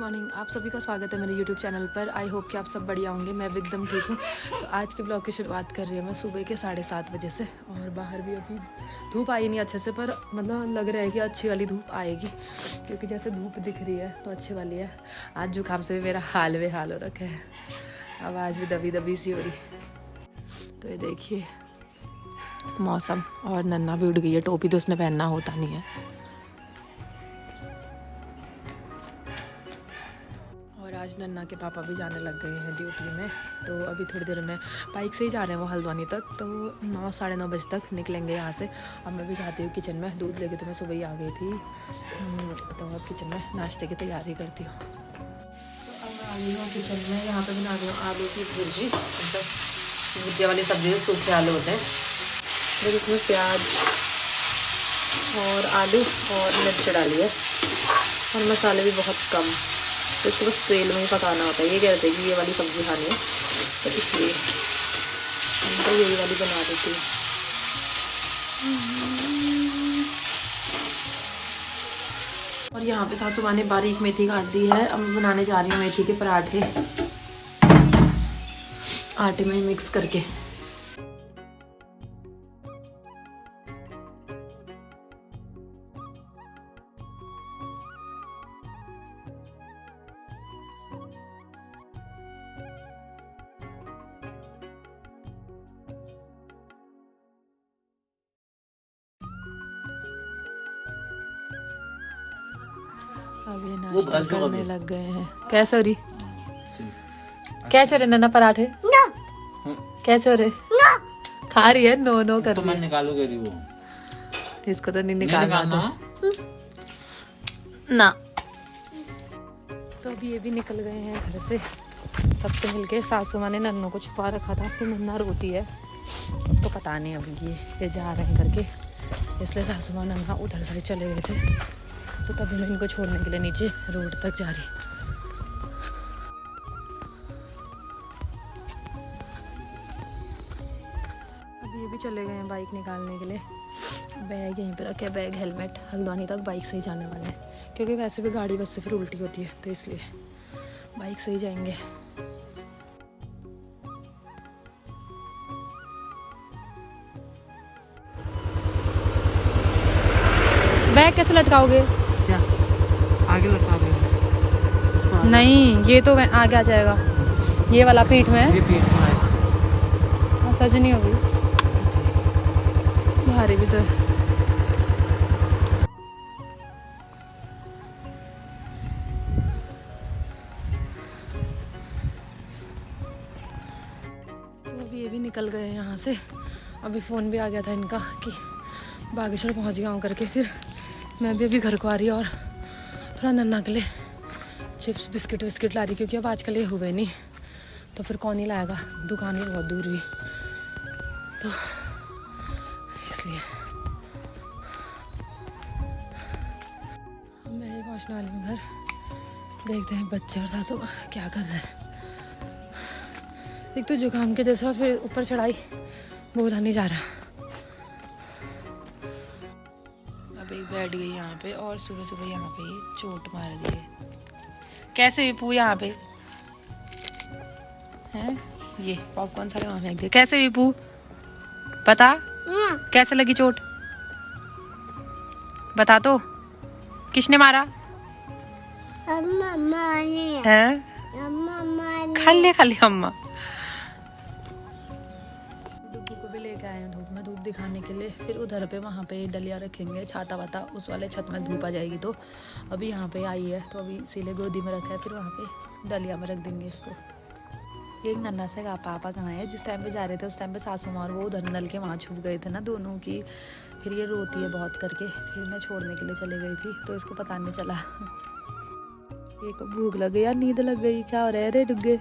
Morning, आप सभी का स्वागत है मेरे यूट्यूब चैनल पर। आई होप कि आप सब बढ़िया होंगे। मैं भी एकदम ठीक हूँ। तो आज के ब्लॉग की शुरुआत कर रही हूँ मैं सुबह के 7:30 बजे से। और बाहर भी अभी धूप आई नहीं अच्छे से, पर मतलब लग रहा है कि अच्छी वाली धूप आएगी, क्योंकि जैसे धूप दिख रही है तो अच्छी वाली है। आज जुकाम से भी मेरा हाल बेहाल हो रखा है, आवाज़ भी दबी दबी सी हो रही। तो ये देखिए मौसम, और नन्ना भी उड़ गई है। टोपी तो उसने पहनना होता नहीं है। और आज नन्ना के पापा भी जाने लग गए हैं ड्यूटी में, तो अभी थोड़ी देर में बाइक से ही जा रहे हैं वो हल्द्वानी तक। तो 9 साढ़े 9 बजे तक निकलेंगे यहाँ से। अब मैं भी जाती हूँ किचन में, दूध लेके तो मैं सुबह ही आ गई थी। तो अब किचन में नाश्ते की तैयारी करती हूँ। तो अब मैं आ गई हूँ किचन में। यहाँ पे बना रही हूँ आलू की भुर्जी, मतलब भुजिया वाली सब्जी जो सूखे आलू होते हैं। फिर इसमें प्याज और आलू और मिर्च डाली है, और मसाले भी बहुत कम। तो इसको बस तेल में ही पकाना होता है। ये कह रहे थे कि ये वाली सब्ज़ी खानी है, तो इसलिए हम तो यही वाली बना देती हूँ। और यहाँ पे सासू माँ ने बारीक मेथी काट दी है। अब मैं बनाने जा रही हूँ मेथी के पराठे, आटे में मिक्स करके। अब ये नाश्ता करने लग गए हैं। कैसे हो रही? कैसे हो रहे नन्ना पराठे? कैसे हो रहे? खा रही है? नो नो कर रही है। निकालोगे वो? इसको तो नहीं निकालना ना। तो अभी ये भी निकल गए हैं घर से सबसे मिलके। सासू माँ ने नन्नू को छुपा रखा था, फिर नन्ना रोती है, उसको पता नहीं अभी ये जा रहे हैं करके, इसलिए सासू माँ नन्ना उधर से चले गए थे। तो तभी मैं इनको छोड़ने के लिए नीचे रोड तक जा रही। अभी ये भी चले गए हैं बाइक निकालने के लिए। बैग यहीं पे रखे, बैग हेलमेट। हल्द्वानी तक बाइक से ही जाने वाले हैं, क्योंकि वैसे भी गाड़ी बस से फिर उल्टी होती है, तो इसलिए बाइक से ही जाएंगे। बैग कैसे लटकाओगे? क्या आगे लटका दो? नहीं, ये तो आगे आ जाएगा। ये वाला पीठ में, ये पीठ में आएगा। सच नहीं होगी, भारी भी तो है। तो अभी ये भी निकल गए यहाँ से। अभी फ़ोन भी आ गया था इनका कि बागेश्वर पहुँच गया हूँ करके। फिर मैं भी अभी घर को आ रही और थोड़ा नन्ना के लिए चिप्स बिस्किट विस्किट ला रही, क्योंकि अब आजकल ये हुए नहीं, तो फिर कौन ही लाएगा, दुकान भी बहुत दूर भी, तो इसलिए मैं ही पहुँचने वाली हूँ घर। देखते हैं बच्चे और सासू क्या कर रहे हैं। एक तो जुकाम के जैसा, फिर ऊपर चढ़ाई, बोला नहीं जा रहा। अभी बैठ गई यहाँ पे, और सुबह सुबह यहाँ पे चोट मार दी है। कैसे विपू यहाँ पे हैं? ये पॉपकॉर्न सारे वहाँ फेंक दिए। कैसे विपू बता, कैसे लगी चोट? बता तो, किसने मारा है? खाली अम्मा। डुग्गू को भी लेके आए हैं धूप में, धूप दिखाने के लिए। फिर उधर पे वहाँ पे डलिया रखेंगे, छाता वाता, उस वाले छत में धूप आ जाएगी। तो अभी यहाँ पे आई है, तो अभी इसीलिए गोदी में रखा है, फिर वहाँ पे डलिया में रख देंगे इसको। एक नन्ना से कहा पापा कहाँ है? जिस टाइम पे जा रहे थे उस टाइम पे सासू माँ और वो उधर नल के वहाँ छुप गए थे ना दोनों की। फिर ये रोती है बहुत करके, फिर मैं छोड़ने के लिए चली गई थी, तो इसको पता नहीं चला। ये को भूख लग गई या नींद लग गई, क्या हो रहा है रे डुग्गे?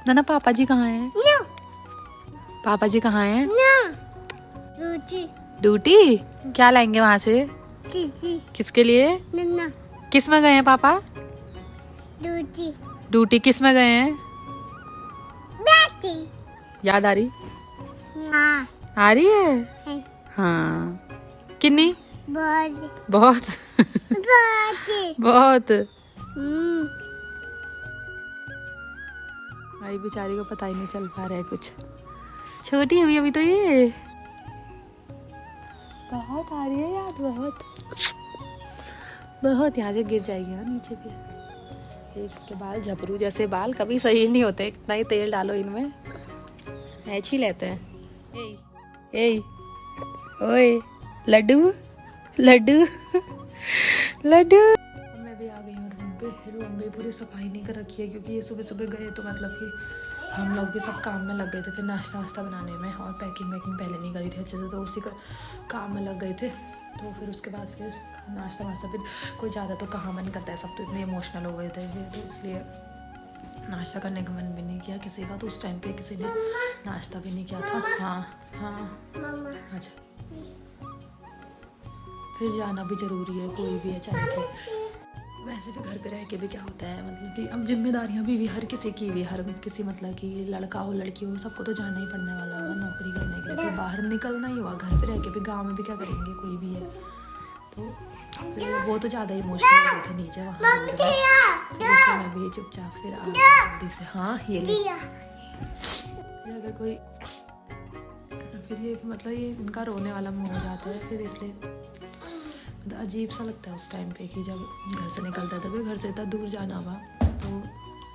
नन्ना पापा जी कहाँ हैं? पापा जी कहाँ हैं? ड्यूटी। क्या लाएंगे वहाँ से? किसके लिए? किस में गए हैं पापा? ड्यूटी किस में गए हैं? याद आ रही? आ रही है। हाँ, कितनी? बहुत बहुत भाई बेचारी को पता ही नहीं चल पा रहा है कुछ, छोटी हुई अभी तो ये। बहुत आ रही है याद, बहुत बहुत। यहाँ से गिर जाएगी ना नीचे भी। एक इसके बाल झपरू जैसे बाल कभी सही नहीं होते, इतना ही तेल डालो इनमें ऐच ही लेते हैं। ए ओए लड्डू लड्डू लड्डू। मैं भी आ गई हूँ रूम पे पूरी सफाई नहीं कर रखी है क्योंकि ये सुबह सुबह गए तो मतलब कि हम लोग भी सब काम में लग गए थे, फिर नाश्ता वास्ता बनाने में, और पैकिंग वैकिंग पहले नहीं करी थी अच्छे से, तो उसी का काम में लग गए थे। तो फिर उसके बाद फिर नाश्ता वास्ता, फिर कोई ज़्यादा तो कहाँ मन करता है, सब तो इतने इमोशनल हो गए थे फिर, तो इसलिए नाश्ता करने का मन भी नहीं किया किसी का। तो उस टाइम पे किसी ने नाश्ता भी नहीं किया था। हाँ अच्छा, फिर जाना भी ज़रूरी है, कोई भी है चाहे कि। वैसे भी घर पे रह के भी क्या होता है, मतलब कि अब जिम्मेदारियां भी हर किसी की भी, हर किसी मतलब कि लड़का हो लड़की हो सबको तो जाना ही पड़ने वाला होगा नौकरी करने के लिए, फिर बाहर निकलना ही हुआ। घर पे रह के भी गाँव में भी क्या करेंगे, कोई भी है। तो फिर वो तो ज़्यादा इमोशनल हो गए थे नीचे वहाँ, तो मैं भी चुपचाप फिर आ जल्दी से। हाँ ये अगर कोई फिर ये मतलब ये इनका रोने वाला मुँह हो जाता है, फिर इसलिए मतलब अजीब सा लगता है उस टाइम पे कि जब घर से निकलता है, तभी घर से इतना दूर जाना हुआ तो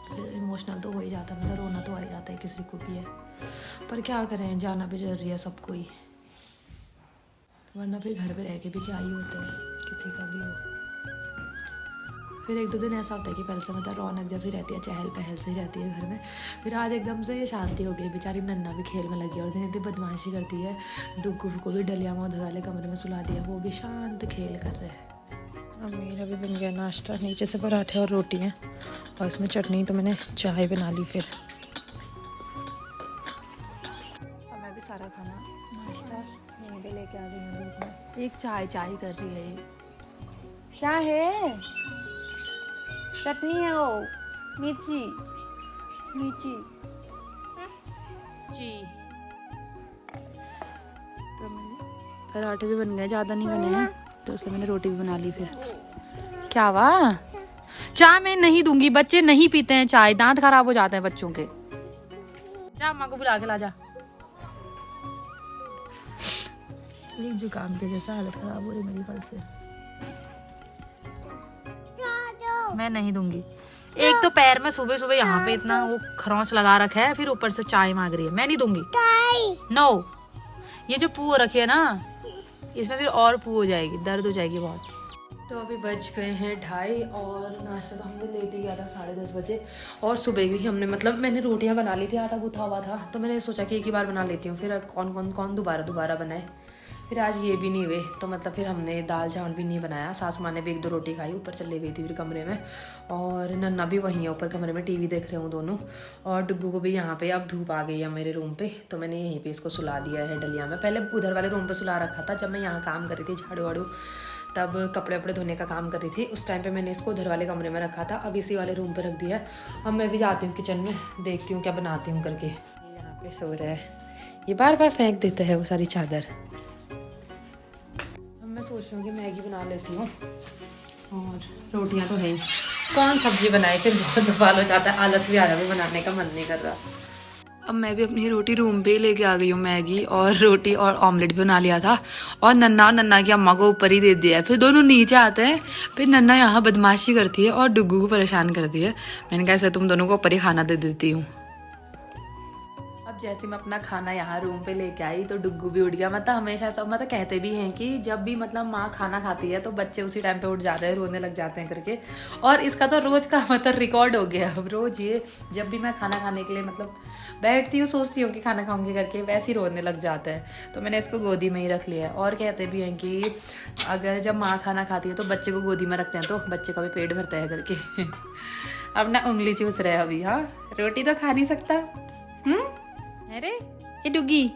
फिर इमोशनल तो हो ही जाता है, मतलब रोना तो आ ही जाता है किसी को भी है। पर क्या करें, जाना भी जरूरी है सबको ही, वरना फिर घर पे रह के भी क्या ही होता है, किसी का भी हो। फिर एक दो दिन ऐसा होता है कि पहले से मतलब रौनक जैसी रहती है, चहल पहल से ही रहती है घर में। फिर आज एकदम से शांति हो गई, बेचारी नन्ना भी खेल में लगी और दिन इतनी बदमाशी करती है। डुग्गू को भी डलिया में उधर वाले कमरे में सुला दिया, वो भी शांत खेल कर रहे हैं। अब मेरा भी बन गया नाश्ता, नीचे से पराठे और रोटियाँ और इसमें चटनी, तो मैंने चाय बना ली। फिर अब मैं भी सारा खाना नाश्ता यहीं पे लेके आ गई हूँ बीच में। एक चाय कर रही है, ये क्या है? चटनी है वो, मिर्ची मिर्ची जी। तो मैंने पराठे भी बन गए, ज़्यादा नहीं बने हैं, तो इसलिए मैंने रोटी भी बना ली। फिर क्या हुआ? चाय मैं नहीं दूंगी, बच्चे नहीं पीते हैं चाय, दांत खराब हो जाते हैं बच्चों के। जा अम्मा को बुला के ला जा। एक जुकाम के जैसा हालत खराब हो रही मेरी कल से। मैं नहीं दूंगी। एक तो पैर में सुबह सुबह यहाँ पे इतना वो खरोंच लगा रखा है, फिर ऊपर से चाय मांग रही है, मैं नहीं दूंगी। नो, ये जो पू रखी है ना, इसमें फिर और पू हो जाएगी, दर्द हो जाएगी बहुत। तो अभी बज गए हैं 2:30 और नाश्ता तो हमने लेट ही किया था 10:30 बजे। और सुबह ही हमने मतलब मैंने रोटियां बना ली थी, आटा गूथा हुआ था, तो मैंने सोचा कि एक ही बार बना लेती हूँ, फिर कौन दोबारा बनाए। फिर आज ये भी नहीं हुए, तो मतलब फिर हमने दाल चावल भी नहीं बनाया। सासू माँ ने भी 1-2 रोटी खाई, ऊपर चले गई थी फिर कमरे में, और नन्ना भी वहीं है ऊपर कमरे में, टीवी देख रहे हूँ दोनों। और डुग्गू को भी यहाँ पे, अब धूप आ गई है मेरे रूम पे, तो मैंने यहीं पे इसको सुला दिया है डलिया में। पहले उधर वाले रूम पे सुला रखा था, जब मैं यहाँ काम कर रही थी झाड़ू वाड़ू, तब कपड़े वपड़े धोने का काम कर रही थी, उस टाइम पे मैंने इसको उधर वाले कमरे में रखा था। अब इसी वाले रूम पे रख दिया है। अब मैं भी जाती हूँ किचन में, देखती हूँ क्या बनाती हूँ करके। ये यहाँ पे सो रहा है, ये बार बार फेंक देता है वो सारी चादर। मैं सोच रही हूँ कि मैगी बना लेती हूँ, और रोटियाँ तो है, कौन सब्जी बनाए, फिर बहुत बवाल हो जाता है, आलस भी आ रहा है, बनाने का मन नहीं कर रहा। अब मैं भी अपनी रोटी रूम पे ही लेके आ गई हूँ, मैगी और रोटी और ऑमलेट भी बना लिया था, और नन्ना की अम्मा को ऊपर ही दे दिया है। फिर दोनों नीचे आते हैं, फिर नन्ना यहाँ बदमाशी करती है और डुग्गू को परेशान करती है। मैंने कहा ऐसे तुम दोनों को ऊपर ही खाना दे देती हूँ। जैसे मैं अपना खाना यहाँ रूम पे लेके आई तो डुग्गू भी उठ गया। मतलब हमेशा सब मतलब कहते भी हैं कि जब भी मतलब माँ खाना खाती है तो बच्चे उसी टाइम पे उठ जाते हैं, रोने लग जाते हैं करके, और इसका तो रोज का मतलब रिकॉर्ड हो गया। अब रोज ये जब भी मैं खाना खाने के लिए मतलब बैठती हूँ, सोचती हूँ कि खाना खाऊंगी करके, वैसे ही रोने लग जाता है। तो मैंने इसको गोदी में ही रख लिया है। और कहते भी हैं कि अगर जब माँ खाना खाती है तो बच्चे को गोदी में रखते हैं तो बच्चे का भी पेट भरता है करके। अब ना उंगली चूस रहे अभी। हाँ, रोटी तो खा नहीं सकता। अरे ये डुगी,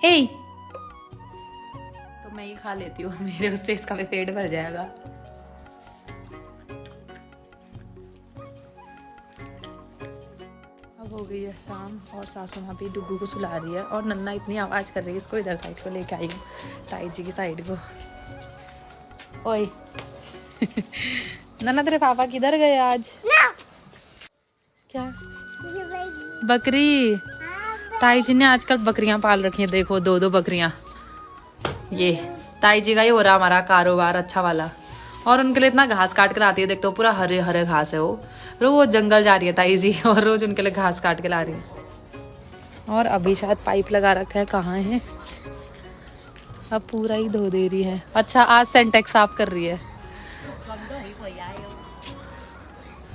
ए तो मैं ही खा लेती हूँ, मेरे उससे इसका भी पेट भर जाएगा। अब हो गई है शाम और सासू माँ भी डुग्गू को सुला रही है, और नन्ना इतनी आवाज कर रही है, इसको इधर साइड को लेके आई हूँ, ताई जी की साइड को। ओए नन्ना तेरे पापा किधर गए आज? क्या बकरी। ताई जी ने आजकल बकरियां पाल रखी हैं, देखो 2-2 बकरियां। ये ताई जी का ही हो रहा हमारा कारोबार अच्छा वाला। और उनके लिए इतना घास काट कर आती है, देखते हो पूरा हरे हरे घास है वो। रोज जंगल जा रही है ताई जी और रोज उनके लिए घास काट के ला रही है। और अभी शायद पाइप लगा रखा है, कहाँ है? अब पूरा ही धो दे रही है। अच्छा आज सेंटेक्स साफ कर रही है।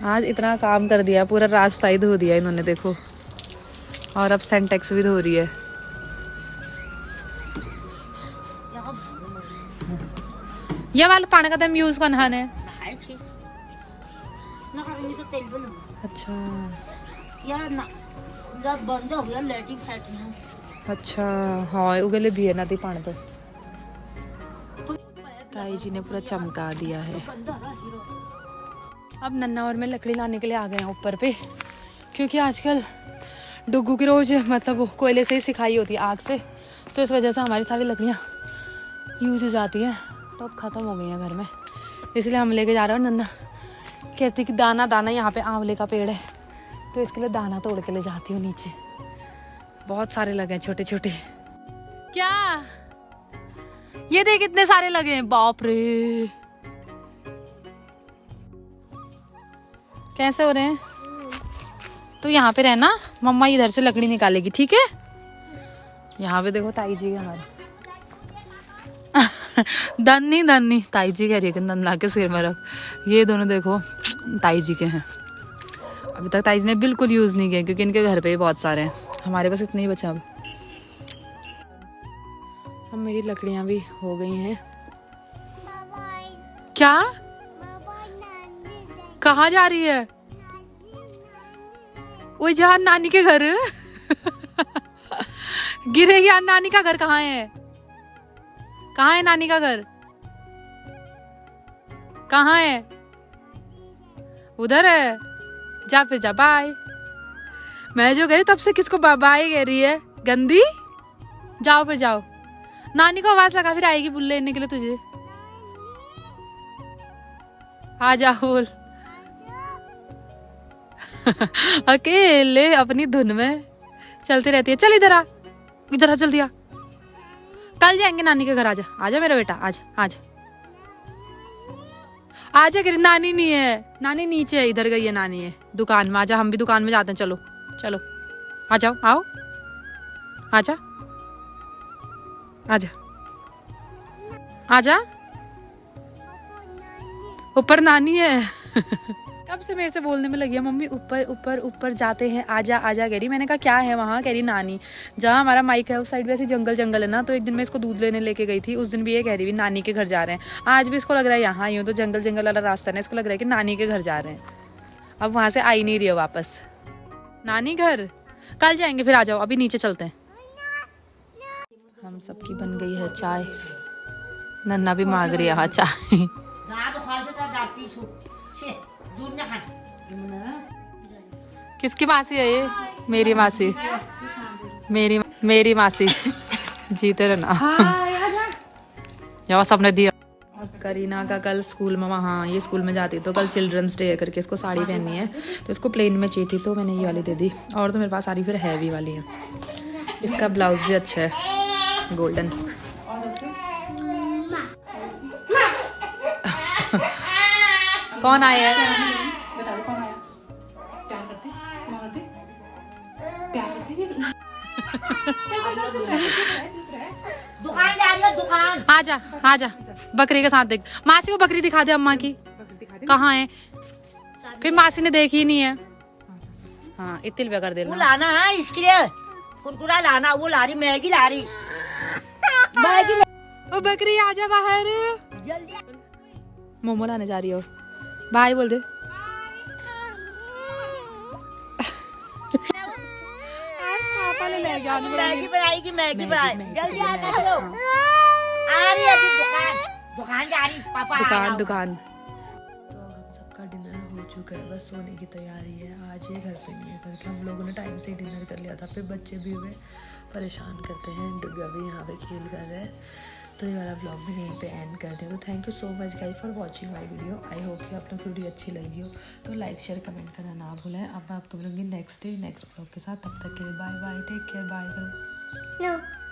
आज इतना काम कर दिया, पूरा रास्ता ही धो दिया इन्होंने, देखो। और अब सेंटेक्स भी धो रही है। ये वाला पानी का तुम यूज करना है? अच्छा बंद हो गया लेटिंग अच्छा हाँ उगले भी है ना दी पानी तो। ताई जी ने पूरा चमका दिया है। अब नन्ना और मैं लकड़ी लाने के लिए आ गए हैं ऊपर पे, क्योंकि आजकल डुग्गू की रोज मतलब कोयले से ही सिखाई होती है, आग से, तो इस वजह से हमारी सारी लकड़ियाँ यूज हो जाती हैं, तो अब ख़त्म हो गई हैं घर में। इसलिए हम लेके जा रहे हैं। नन्ना कहती कि दाना दाना यहाँ पे आंवले का पेड़ है, तो इसके लिए दाना तोड़ के ले जाती हूँ नीचे। बहुत सारे लगे हैं छोटे छोटे। क्या ये देख कितने सारे लगे हैं, बाप रे। कैसे हो रहे हैं? तो यहाँ पे रहना, मम्मा इधर से लकड़ी निकालेगी, ठीक है? यहाँ पे देखो ताई जी हमारे दन नहीं ताई जी कह रही है, दन ला के सिर में रख। ये दोनों देखो ताई जी के हैं। अभी तक ताई जी ने बिल्कुल यूज नहीं किया, क्योंकि इनके घर पे भी बहुत सारे हैं, हमारे पास इतने ही बचा। अब मेरी लकड़ियां भी हो गई हैं। क्या? कहाँ जा रही है? वो जा नानी के घर गिरेगी यार। नानी का घर कहाँ है? कहाँ है नानी का घर? कहाँ है? उधर है? जा फिर जा, बाय। मैं जो गई तब से किसको बाय कह रही है, गंदी। जाओ फिर जाओ, नानी को आवाज लगा, फिर आएगी बुल्ले लेने के लिए तुझे। आ जा बोल अकेले अपनी धुन में चलती रहती है। चल इधर आ, इधर आ जल्दी आ। कल जाएंगे नानी के घर, आजा आजा मेरा बेटा, आजा आजा आजा। गिर नानी नहीं है, नानी नीचे है, इधर गई है नानी है दुकान में। आजा हम भी दुकान में जाते हैं, चलो चलो आ जाओ, आओ आजा आजा आजा। ऊपर नानी है कब से मेरे से बोलने में लगी है, मम्मी ऊपर ऊपर ऊपर जाते हैं, आजा आजा कह रही। मैंने कहा क्या है वहाँ? कह रही नानी। जहाँ हमारा माइक है उस साइड वैसे जंगल जंगल है ना, तो एक दिन मैं इसको दूध लेने लेके गई थी, उस दिन भी ये कह रही नानी के घर जा रहे हैं। आज भी इसको लग रहा है यहाँ ही हूँ, तो जंगल जंगल वाला रास्ता है, इसको लग रहा है कि नानी के घर जा रहे हैं। अब वहाँ से आई नहीं रही हो वापस नानी घर। कल जाएंगे फिर, आ जाओ अभी नीचे चलते हैं। हम सबकी बन गई है चाय, नन्ना भी मांग रही है हाँ चाय। किसकी मासी है ये? मेरी मासी, मेरी मासी। जीते रहना यार, सबने दिया। करीना का कल स्कूल में, हाँ ये स्कूल में जाती तो कल चिल्ड्रंस डे है करके इसको साड़ी पहननी है, तो इसको प्लेन में चाहिए थी, तो मैंने ये वाली दे दी। और तो मेरे पास साड़ी फिर हैवी वाली है। इसका ब्लाउज भी अच्छा है, गोल्डन। कौन आया है? दुकान जा रही है, दुकान। आजा आजा, बकरी के साथ देख। मासी को बकरी दिखा दे अम्मा की, कहाँ है? फिर मासी ने देखी ही नहीं है। हाँ इतने रुपया कर देना। वो लाना है इसके लिए, कुरकुरा लाना। वो ला रही मैगी, ला रही मैगी। ओ बकरी आजा बाहर, जल्दी। मोमो लाने जा रही हो, बाय बोल दे। मैगी बनाएगी, मैगी बनाए, जल्दी आ जाओ। आ रही है दुकान जा रही, पापा दुकान। तो हम सबका डिनर हो चुका है, बस सोने की तैयारी है। आज ये घर पे नहीं है करके हम लोगों ने टाइम से डिनर कर लिया था, फिर बच्चे भी हुए परेशान करते हैं। डुग्गा भी यहाँ पे खेल कर रहे हैं, तो ये वाला ब्लॉग भी यहीं पे एंड कर दें। तो thank you so much guys for watching my video. I hope कि आप लोग की वीडियो अच्छी लगी हो, तो लाइक शेयर कमेंट करना ना भूलें। अब मैं आपको मिलूंगी नेक्स्ट डे नेक्स्ट ब्लॉग के साथ। तब तक के लिए bye bye, take care, bye करो।